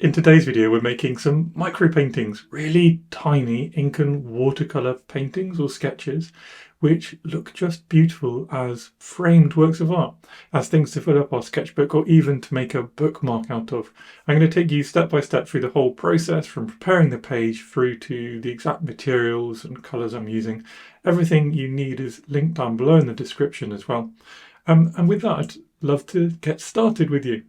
In today's video, we're making some micro paintings, really tiny ink and watercolor paintings or sketches, which look just beautiful as framed works of art, as things to fill up our sketchbook or even to make a bookmark out of. I'm going to take you step by step through the whole process from preparing the page through to the exact materials and colors I'm using. Everything you need is linked down below in the description as well. And with that, I'd love to get started with you.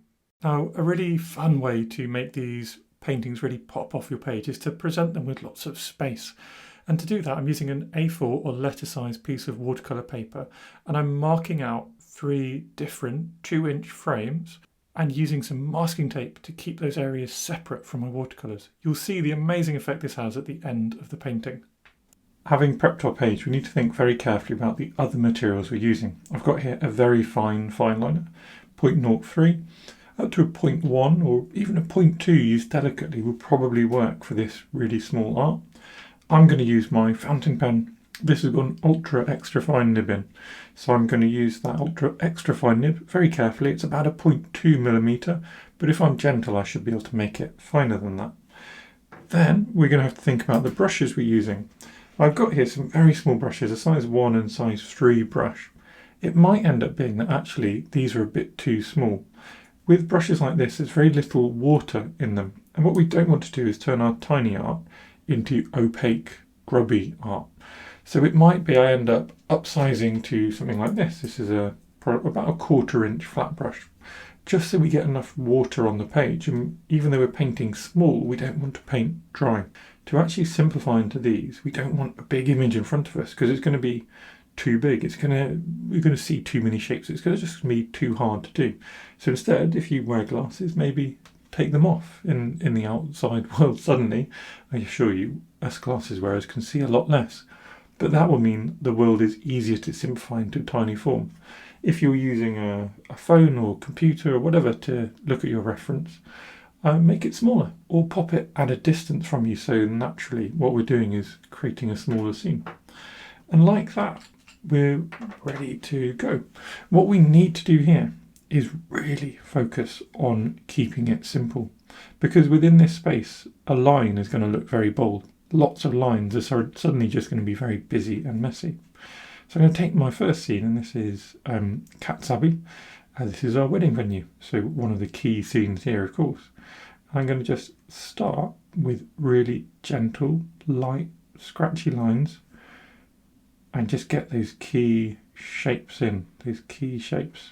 Now, a really fun way to make these paintings really pop off your page is to present them with lots of space. And to do that, I'm using an A4 or letter-size piece of watercolor paper, and I'm marking out 3 different 2-inch frames and using some masking tape to keep those areas separate from my watercolors. You'll see the amazing effect this has at the end of the painting. Having prepped our page, we need to think very carefully about the other materials we're using. I've got here a very fine liner, 0.03. Up to a 0.1 or even a 0.2 used delicately will probably work for this really small art. I'm going to use my fountain pen. This has got an ultra extra fine nib in, so I'm going to use that ultra extra fine nib very carefully. It's about a 0.2 millimeter, but if I'm gentle I should be able to make it finer than that. Then we're going to have to think about the brushes we're using. I've got here some very small brushes, a size 1 and size 3 brush. It might end up being that actually these are a bit too small. With brushes like this, there's very little water in them, and what we don't want to do is turn our tiny art into opaque, grubby art. So it might be I end up upsizing to something like this. This is about a 1/4 inch flat brush, just so we get enough water on the page. And even though we're painting small, we don't want to paint dry. To actually simplify into these, we don't want a big image in front of us because it's going to be too big. We're going to see too many shapes. It's going to just be too hard to do. So instead, if you wear glasses, maybe take them off. In the outside world, suddenly, I assure you, us glasses wearers can see a lot less. But that will mean the world is easier to simplify into tiny form. If you're using a phone or computer or whatever to look at your reference, make it smaller or pop it at a distance from you, so naturally what we're doing is creating a smaller scene. And like that, we're ready to go. What we need to do here is really focus on keeping it simple, because within this space a line is going to look very bold. Lots of lines are suddenly just going to be very busy and messy. So I'm going to take my first scene, and this is Cat's Abbey. This is our wedding venue, so one of the key scenes here, of course. I'm going to just start with really gentle, light, scratchy lines and just get those key shapes in, those key shapes.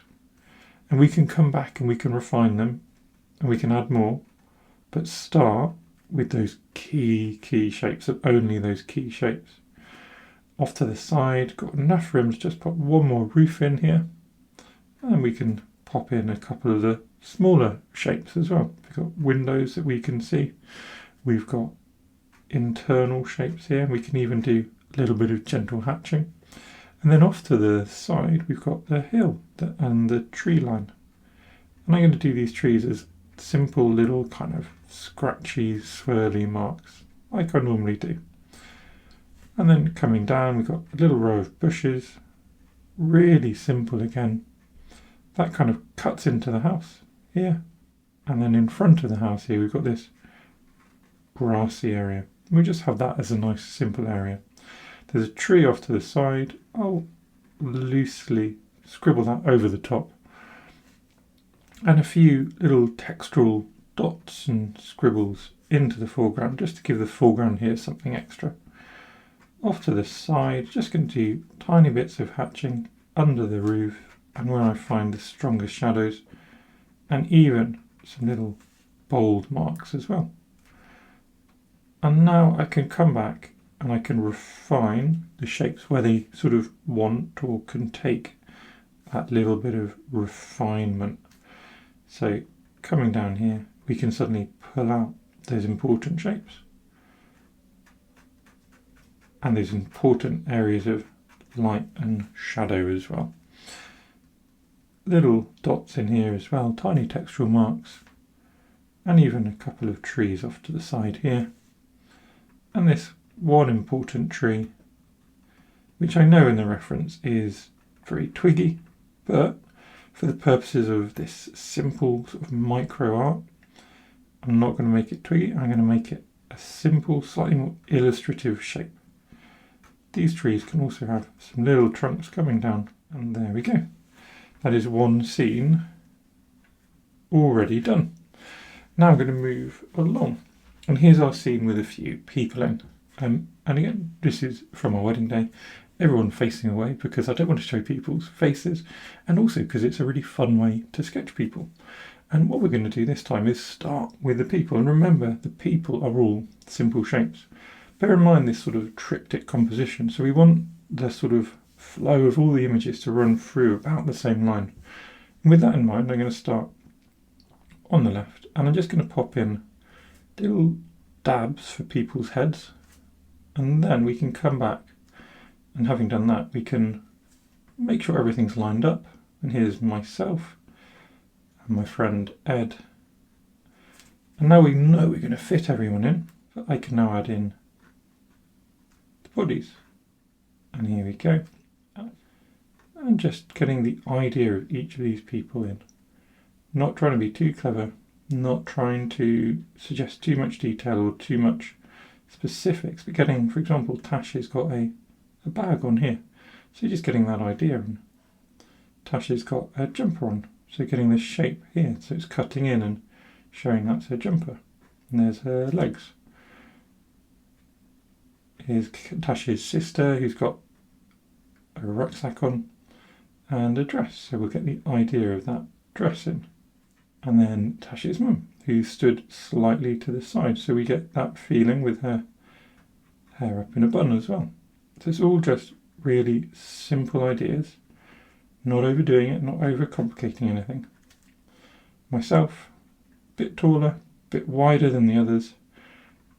And we can come back and we can refine them and we can add more, but start with those key shapes and only those key shapes. Off to the side, got enough room to just pop one more roof in here, and we can pop in a couple of the smaller shapes as well. We've got windows that we can see. We've got internal shapes here. We can even do a little bit of gentle hatching. And then off to the side, we've got the hill and the tree line. And I'm going to do these trees as simple little kind of scratchy, swirly marks, like I normally do. And then coming down, we've got a little row of bushes, really simple again. That kind of cuts into the house here. And then in front of the house here, we've got this grassy area. We just have that as a nice simple area. There's a tree off to the side. I'll loosely scribble that over the top. And a few little textural dots and scribbles into the foreground, just to give the foreground here something extra. Off to the side, just going to do tiny bits of hatching under the roof and where I find the strongest shadows, and even some little bold marks as well. And now I can come back and I can refine the shapes where they sort of want or can take that little bit of refinement. So coming down here, we can suddenly pull out those important shapes and those important areas of light and shadow as well. Little dots in here as well, tiny textural marks, and even a couple of trees off to the side here. And this one important tree, which I know in the reference is very twiggy, but for the purposes of this simple sort of micro art, I'm not going to make it twiggy, I'm going to make it a simple, slightly more illustrative shape. These trees can also have some little trunks coming down, and there we go. That is one scene already done. Now I'm going to move along, and here's our scene with a few people in. And again, this is from our wedding day. Everyone facing away because I don't want to show people's faces, and also because it's a really fun way to sketch people. And what we're going to do this time is start with the people, and remember the people are all simple shapes. Bear in mind this sort of triptych composition, so we want the sort of flow of all the images to run through about the same line. And with that in mind, I'm going to start on the left, and I'm just going to pop in little dabs for people's heads, and then we can come back, and having done that, we can make sure everything's lined up. And here's myself and my friend Ed, and now we know we're going to fit everyone in, so I can now add in the bodies, and here we go, and just getting the idea of each of these people in. Not trying to be too clever, not trying to suggest too much detail or too much specifics, but getting, for example, Tash has got a bag on here, so just getting that idea. And Tash has got a jumper on, so getting this shape here, so it's cutting in and showing that's her jumper. And there's her legs. Here's Tash's sister, who's got a rucksack on and a dress, so we'll get the idea of that dress in. And then Tash's mum, who stood slightly to the side, so we get that feeling with her hair up in a bun as well. So it's all just really simple ideas, not overdoing it, not overcomplicating anything. Myself, a bit taller, a bit wider than the others,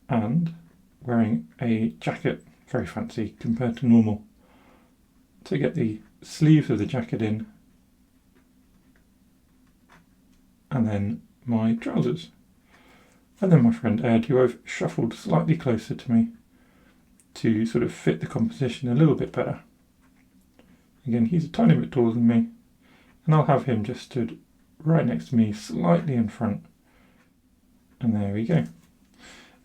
and wearing a jacket, very fancy compared to normal. To get the sleeves of the jacket in, and then my trousers. And then my friend Ed, who I've shuffled slightly closer to me to sort of fit the composition a little bit better. Again, he's a tiny bit taller than me, and I'll have him just stood right next to me, slightly in front. And there we go.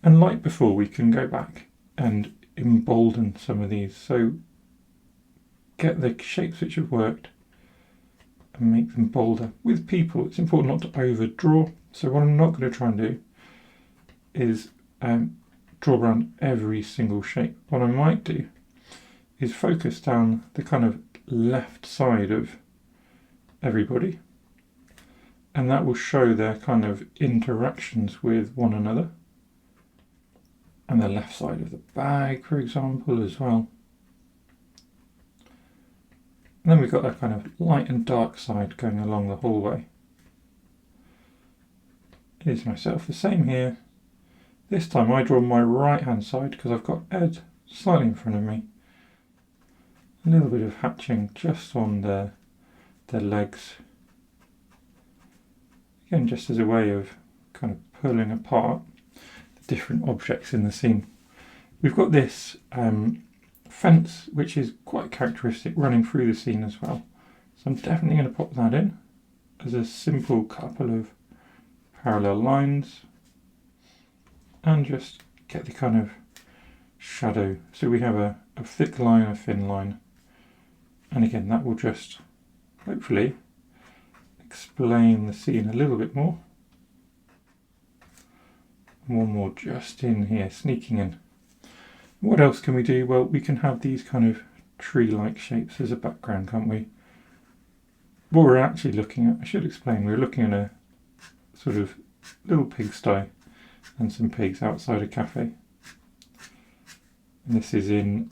And like before, we can go back and embolden some of these. So get the shapes which have worked and make them bolder. With people, it's important not to overdraw. So what I'm not going to try and do is draw around every single shape. What I might do is focus down the kind of left side of everybody, and that will show their kind of interactions with one another. And the left side of the bag, for example, as well. And then we've got that kind of light and dark side going along the hallway. Here's myself, the same here. This time I draw my right hand side because I've got Ed slightly in front of me. A little bit of hatching just on their legs. Again, just as a way of kind of pulling apart the different objects in the scene. We've got this fence, which is quite characteristic, running through the scene as well. So I'm definitely going to pop that in as a simple couple of parallel lines, and just get the kind of shadow. So we have a thick line, a thin line, and again that will just hopefully explain the scene a little bit more. One more just in here, sneaking in. What else can we do? Well, we can have these kind of tree-like shapes as a background, can't we? What we're actually looking at, I should explain, we're looking at a sort of little pigsty and some pigs outside a cafe. And this is in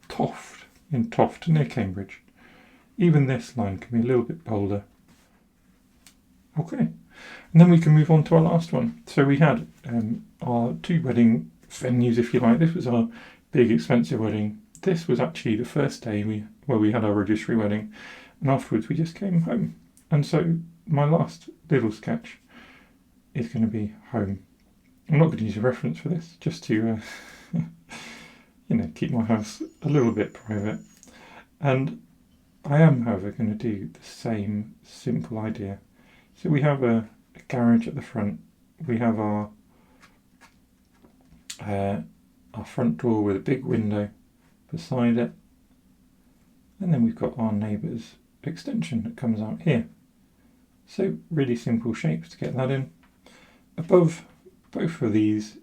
Toft near Cambridge. Even this line can be a little bit bolder. Okay, and then we can move on to our last one. So we had our two wedding venues, if you like. This was our big expensive wedding. This was actually the first day we had our registry wedding, and afterwards we just came home. And so my last little sketch is going to be home. I'm not going to use a reference for this, just to keep my house a little bit private. And I am, however, going to do the same simple idea. So we have a a garage at the front. We have our front door with a big window beside it, and then we've got our neighbour's extension that comes out here. So really simple shapes to get that in. Above both of these,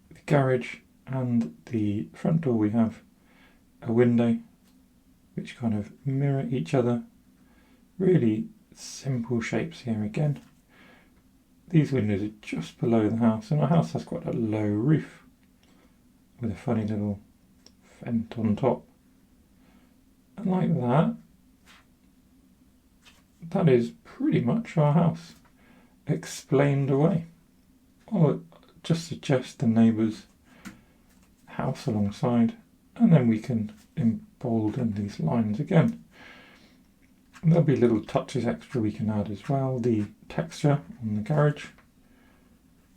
the garage and the front door, we have a window which kind of mirror each other. Really simple shapes here again. These windows are just below the house, and our house has quite a low roof with a funny little vent on top. And like that, that is pretty much our house explained away. I'll just suggest the neighbour's house alongside, and then we can embolden these lines again. And there'll be little touches extra we can add as well. The texture on the garage,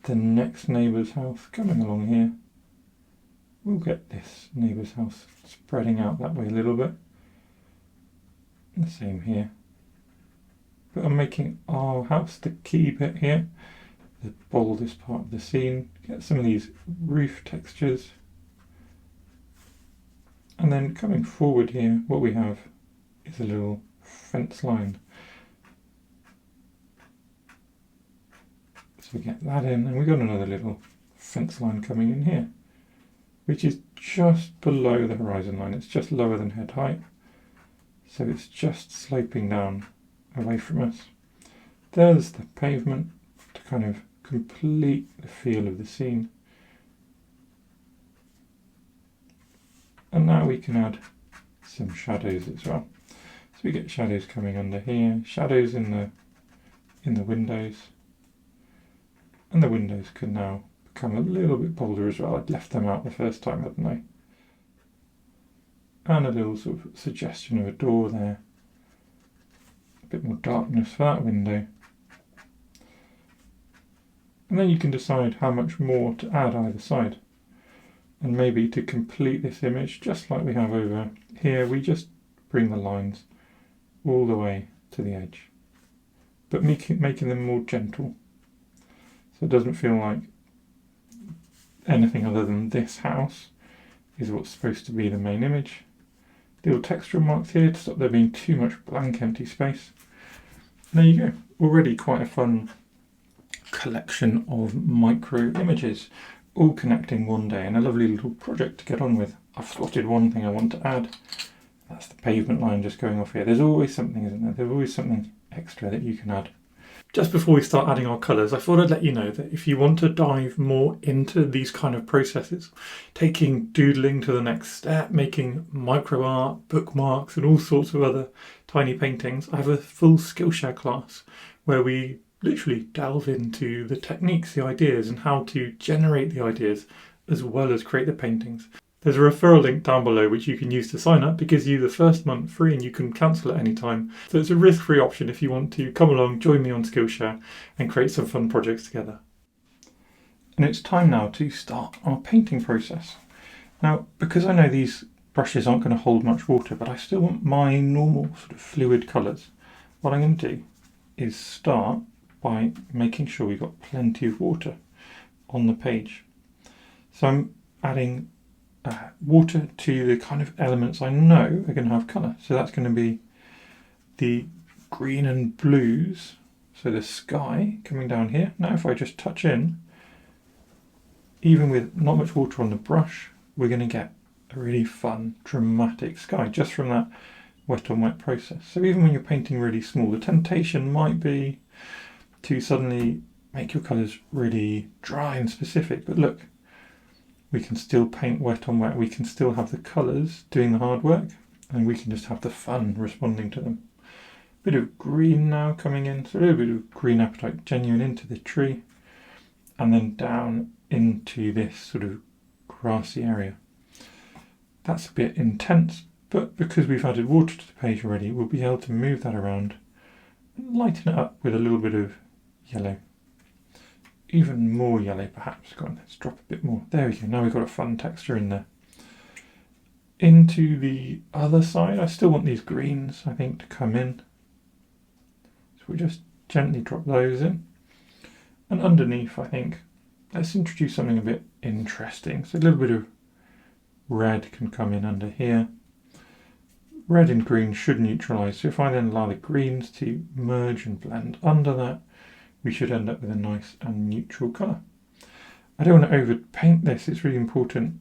the next neighbour's house coming along here. We'll get this neighbour's house spreading out that way a little bit. And the same here. But I'm making our house the key bit here, the boldest part of the scene. Get some of these roof textures. And then coming forward here, what we have is a little fence line. So we get that in, and we've got another little fence line coming in here, which is just below the horizon line. It's just lower than head height. So it's just sloping down away from us. There's the pavement to kind of complete the feel of the scene. And now we can add some shadows as well. So we get shadows coming under here, shadows in the windows. And the windows can now become a little bit bolder as well. I'd left them out the first time, hadn't I? And a little sort of suggestion of a door there. A bit more darkness for that window. And then you can decide how much more to add either side. And maybe to complete this image, just like we have over here, we just bring the lines all the way to the edge, but making them more gentle. So it doesn't feel like anything other than this house is what's supposed to be the main image. Little texture marks here to stop there being too much blank empty space. And there you go, already quite a fun collection of micro images, all connecting one day, and a lovely little project to get on with. I've spotted one thing I want to add. That's the pavement line just going off here. There's always something, isn't there? There's always something extra that you can add. Just before we start adding our colours, I thought I'd let you know that if you want to dive more into these kind of processes, taking doodling to the next step, making micro art, bookmarks and all sorts of other tiny paintings, I have a full Skillshare class where we literally delve into the techniques, the ideas, and how to generate the ideas as well as create the paintings. There's a referral link down below which you can use to sign up. It gives you the first month free and you can cancel at any time. So it's a risk-free option if you want to come along, join me on Skillshare and create some fun projects together. And it's time now to start our painting process. Now, because I know these brushes aren't going to hold much water, but I still want my normal sort of fluid colours, what I'm going to do is start by making sure we've got plenty of water on the page. So I'm adding water to the kind of elements I know are going to have colour. So that's going to be the green and blues, so the sky coming down here. Now if I just touch in, even with not much water on the brush, we're going to get a really fun, dramatic sky just from that wet on wet process. So even when you're painting really small, the temptation might be to suddenly make your colours really dry and specific, but look, we can still paint wet on wet, we can still have the colours doing the hard work, and we can just have the fun responding to them. Bit of green now coming in, so a little bit of green appetite genuine into the tree, and then down into this sort of grassy area. That's a bit intense, but because we've added water to the page already, we'll be able to move that around and lighten it up with a little bit of yellow. Even more yellow perhaps. Go on, let's drop a bit more. There we go, now we've got a fun texture in there. Into the other side, I still want these greens, I think, to come in. So we just gently drop those in. And underneath, I think, let's introduce something a bit interesting. So a little bit of red can come in under here. Red and green should neutralise. So if I then allow the greens to merge and blend under that, we should end up with a nice and neutral colour. I don't want to overpaint this. It's really important,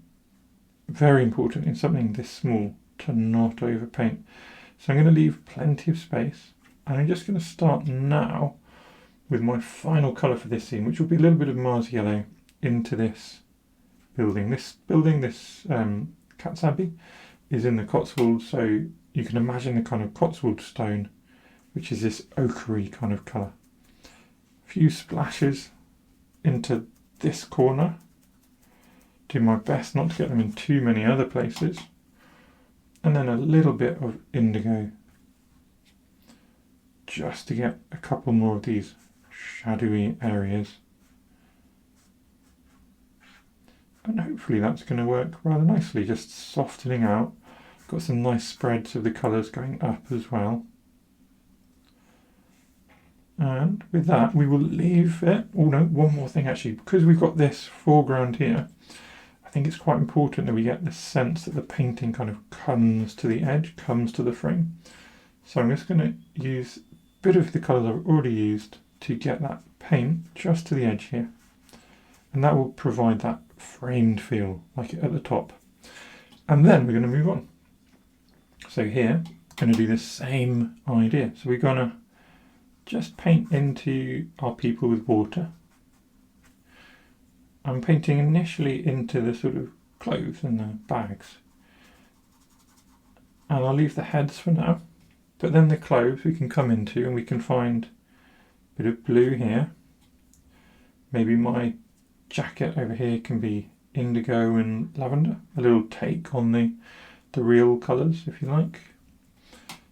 very important in something this small to not overpaint. So I'm going to leave plenty of space, and I'm just going to start now with my final colour for this scene, which will be a little bit of Mars yellow into this building. This Cat's Abbey is in the Cotswold, so you can imagine the kind of Cotswold stone, which is this ochre kind of colour. A few splashes into this corner. Do my best not to get them in too many other places. And then a little bit of indigo, just to get a couple more of these shadowy areas. And hopefully that's going to work rather nicely, just softening out. Got some nice spreads of the colours going up as well. And with that, we will leave it. Oh no, one more thing actually, because we've got this foreground here, I think it's quite important that we get the sense that the painting kind of comes to the edge, comes to the frame. So I'm just going to use a bit of the colours I've already used to get that paint just to the edge here. And that will provide that framed feel like it at the top. And then we're going to move on. So here, I'm going to do the same idea. So we're going to just paint into our people with water. I'm painting initially into the sort of clothes and the bags. And I'll leave the heads for now. But then the clothes we can come into, and we can find a bit of blue here. Maybe my jacket over here can be indigo and lavender. A little take on the real colours, if you like.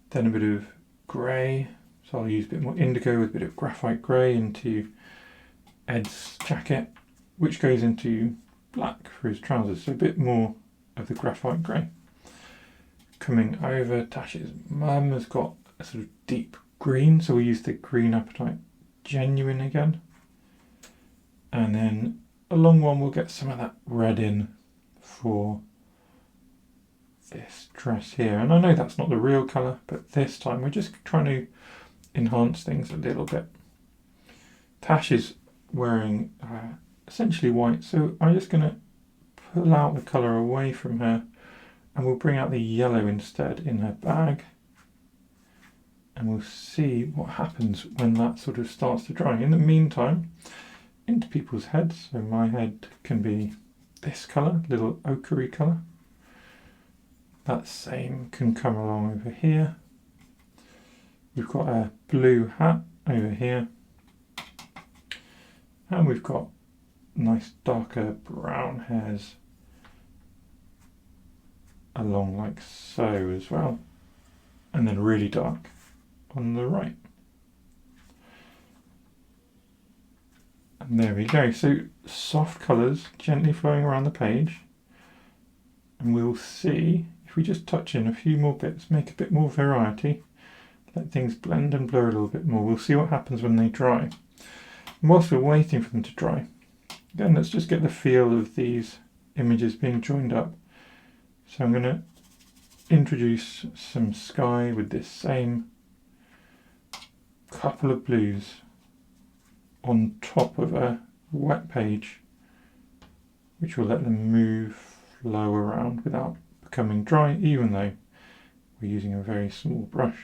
Then a bit of grey. So I'll use a bit more indigo with a bit of graphite grey into Ed's jacket, which goes into black for his trousers. So a bit more of the graphite grey. Coming over, Tash's mum has got a sort of deep green, so we use the Green Apatite Genuine again. And then along one we'll get some of that red in for this dress here. And I know that's not the real colour, but this time we're just trying to enhance things a little bit. Tash is wearing essentially white, so I'm just going to pull out the colour away from her, and we'll bring out the yellow instead in her bag, and we'll see what happens when that sort of starts to dry. In the meantime, into people's heads, so my head can be this colour, little ochre colour. That same can come along over here. We've got a blue hat over here, and we've got nice darker brown hairs along like so as well, and then really dark on the right. And there we go. So soft colours gently flowing around the page, and we'll see if we just touch in a few more bits, make a bit more variety, let things blend and blur a little bit more. We'll see what happens when they dry. And whilst we're waiting for them to dry, again, let's just get the feel of these images being joined up. So I'm going to introduce some sky with this same couple of blues on top of a wet page, which will let them move, flow around without becoming dry, even though we're using a very small brush.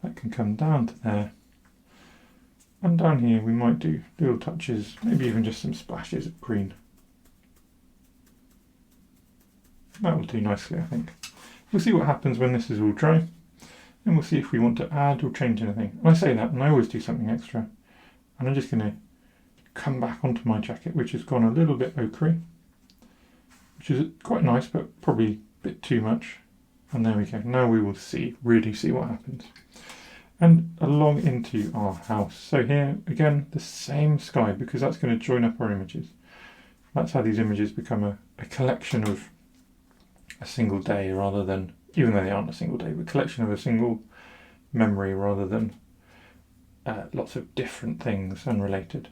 That can come down to there. And down here we might do little touches, maybe even just some splashes of green. That will do nicely, I think. We'll see what happens when this is all dry, and we'll see if we want to add or change anything. And I say that, and I always do something extra. And I'm just going to come back onto my jacket, which has gone a little bit ochre, which is quite nice, but probably a bit too much. And there we go. Now we will really see what happens. And along into our house. So here, again, the same sky, because that's going to join up our images. That's how these images become a collection of a single day, rather than, even though they aren't a single day, but a collection of a single memory rather than lots of different things unrelated.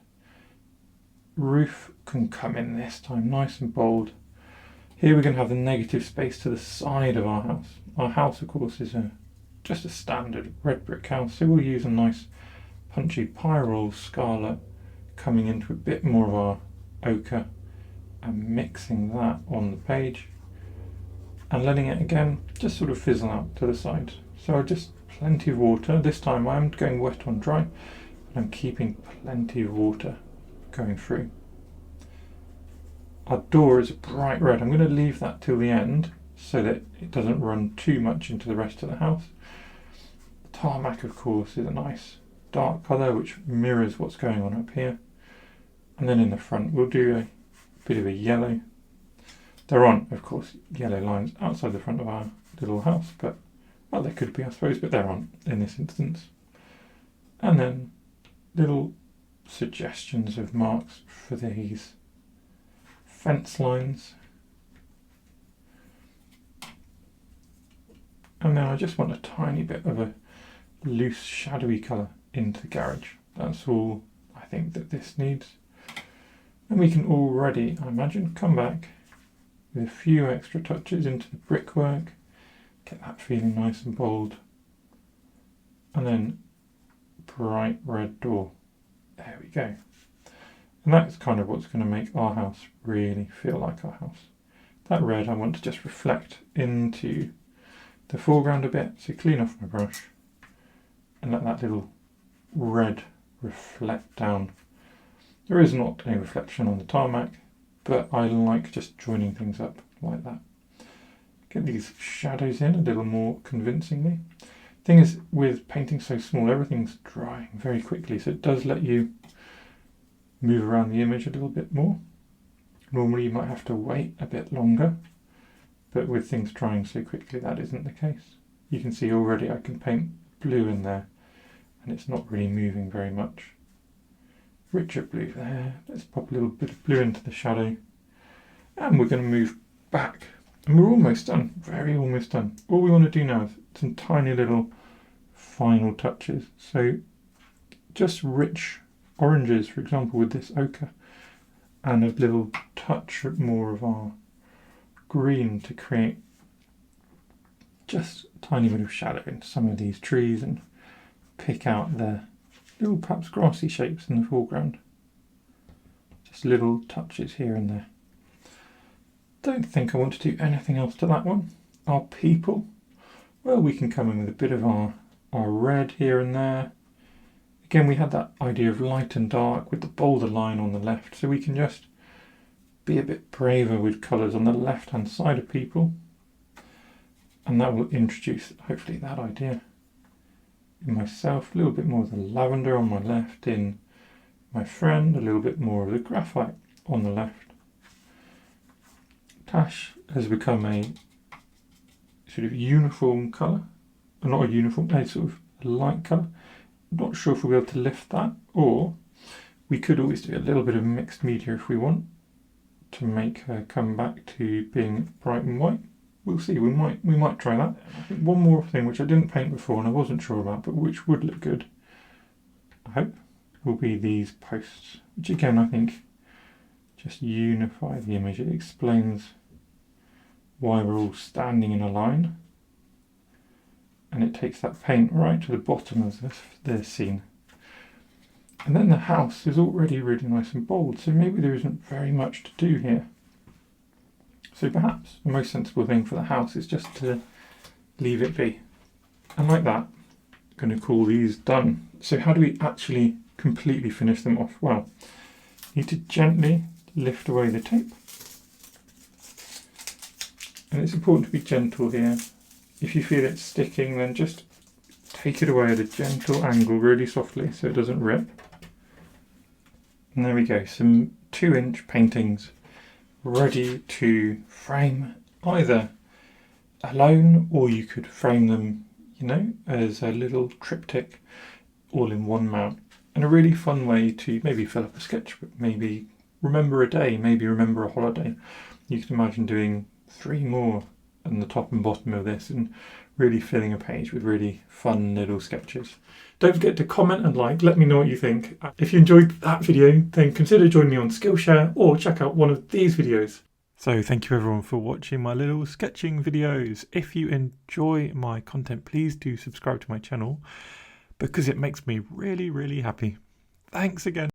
roof can come in this time, nice and bold. Here we're going to have the negative space to the side of our house. Our house, of course, is just a standard red brick house, so we'll use a nice punchy pyrrole scarlet coming into a bit more of our ochre and mixing that on the page and letting it again just sort of fizzle out to the side. So just plenty of water. This time I'm going wet on dry, but I'm keeping plenty of water going through. Our door is a bright red. I'm going to leave that till the end so that it doesn't run too much into the rest of the house. The tarmac, of course, is a nice dark colour which mirrors what's going on up here. And then in the front we'll do a bit of a yellow. There aren't, of course, yellow lines outside the front of our little house, but, well, there could be, I suppose, but there aren't in this instance. And then little suggestions of marks for these fence lines. And then I just want a tiny bit of a loose shadowy colour into the garage. That's all I think that this needs. And we can already, I imagine, come back with a few extra touches into the brickwork, get that feeling nice and bold. And then bright red door. There we go. And that's kind of what's going to make our house really feel like our house. That red I want to just reflect into the foreground a bit, so clean off my brush and let that little red reflect down. There is not any reflection on the tarmac, but I like just joining things up like that. Get these shadows in a little more convincingly. Thing is, with painting so small, everything's drying very quickly, so it does let you move around the image a little bit more. Normally you might have to wait a bit longer, but with things drying so quickly that isn't the case. You can see already I can paint blue in there and it's not really moving very much. Richer blue there. Let's pop a little bit of blue into the shadow and we're going to move back and we're almost done, very almost done. All we want to do now is some tiny little final touches. So just rich oranges, for example, with this ochre, and a little touch more of our green to create just a tiny bit of shadow into some of these trees and pick out the little perhaps grassy shapes in the foreground. Just little touches here and there. Don't think I want to do anything else to that one. Our people, well, we can come in with a bit of our red here and there. Again, we had that idea of light and dark with the bolder line on the left, so we can just be a bit braver with colours on the left hand side of people, and that will introduce hopefully that idea in myself. A little bit more of the lavender on my left, in my friend a little bit more of the graphite on the left. Tash has become a sort of uniform colour, or not a uniform, a sort of light colour. Not sure if we'll be able to lift that, or we could always do a little bit of mixed media if we want to make her come back to being bright and white. We'll see, we might try that. I think one more thing which I didn't paint before and I wasn't sure about, but which would look good, I hope, will be these posts, which again I think just unify the image. It explains why we're all standing in a line. And it takes that paint right to the bottom of the scene. And then the house is already really nice and bold, so maybe there isn't very much to do here. So perhaps the most sensible thing for the house is just to leave it be. And like that, I'm going to call these done. So how do we actually completely finish them off? Well, you need to gently lift away the tape. And it's important to be gentle here. If you feel it sticking, then just take it away at a gentle angle, really softly, so it doesn't rip. And there we go, some 2-inch paintings ready to frame either alone, or you could frame them, you know, as a little triptych all in one mount. And a really fun way to maybe fill up a sketchbook, maybe remember a day, maybe remember a holiday. You can imagine doing 3 more and the top and bottom of this, and really filling a page with really fun little sketches. Don't forget to comment and like, let me know what you think. If you enjoyed that video, then consider joining me on Skillshare or check out one of these videos. So thank you everyone for watching my little sketching videos. If you enjoy my content, please do subscribe to my channel because it makes me really, really happy. Thanks again.